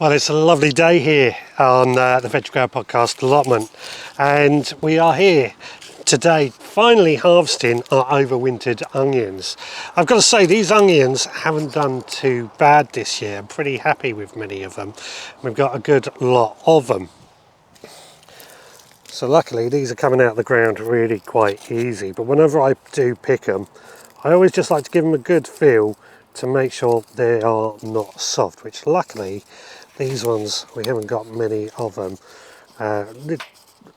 Well, it's a lovely day here on the Veg Grower Podcast allotment, and we are here today finally harvesting our overwintered onions. I've got to say, these onions haven't done too bad this year. I'm pretty happy with many of them. We've got a good lot of them. So luckily these are coming out of the ground really quite easy, but whenever I do pick them, I always just like to give them a good feel to make sure they are not soft, which luckily these ones, we haven't got many of them.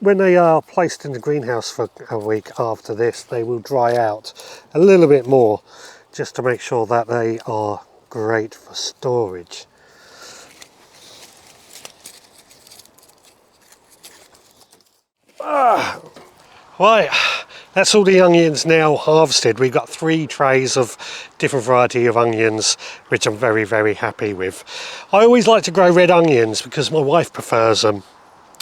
When they are placed in the greenhouse for a week after this, they will dry out a little bit more, just to make sure that they are great for storage. Right, that's all the onions now harvested. We've got 3 trays of different variety of onions, which I'm very, very happy with. I always like to grow red onions because my wife prefers them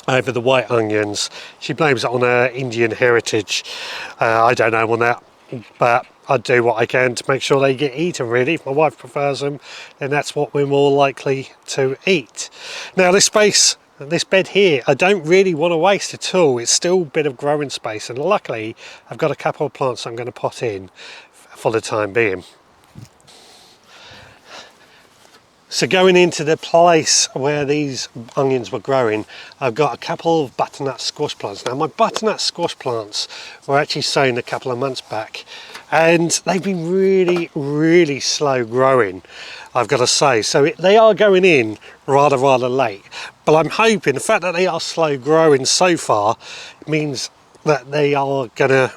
over the white onions. She blames it on her Indian heritage. I don't know on that, but I do what I can to make sure they get eaten really. If my wife prefers them, then that's what we're more likely to eat. Now this bed here, I don't really want to waste at all. It's still a bit of growing space, and luckily I've got a couple of plants I'm going to pot in for the time being. So going into the place where these onions were growing, I've got a couple of butternut squash plants. Now my butternut squash plants were actually sown a couple of months back, and they've been really, really slow growing, I've got to say. So they are going in rather late, but I'm hoping the fact that they are slow growing so far means that they are gonna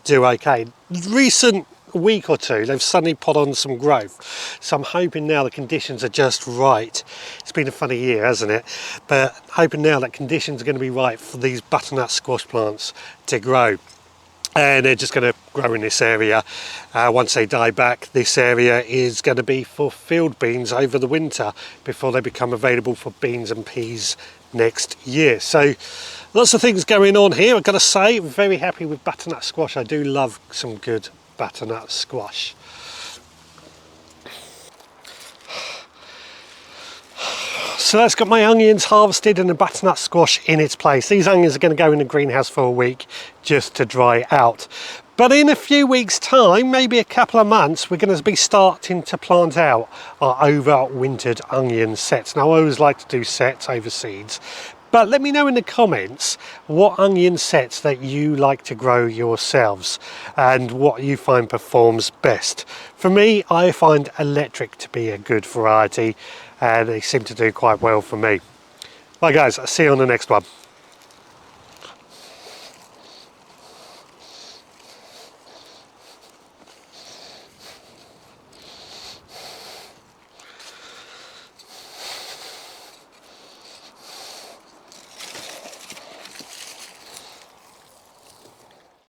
do okay. Recent week or two they've suddenly put on some growth, so I'm hoping now the conditions are just right. It's been a funny year, hasn't it? But hoping now that conditions are going to be right for these butternut squash plants to grow, and they're just going to grow in this area. Once they die back, this area is going to be for field beans over the winter before they become available for beans and peas next year. So lots of things going on here. I've got to say, I'm very happy with butternut squash. I do love some good butternut squash. So that's got my onions harvested and the butternut squash in its place. These onions are going to go in the greenhouse for a week just to dry out. But in a few weeks time, maybe a couple of months, we're going to be starting to plant out our overwintered onion sets. Now I always like to do sets over seeds, but let me know in the comments what onion sets that you like to grow yourselves and what you find performs best. For me, I find electric to be a good variety, and they seem to do quite well for me. Right guys, I'll see you on the next one.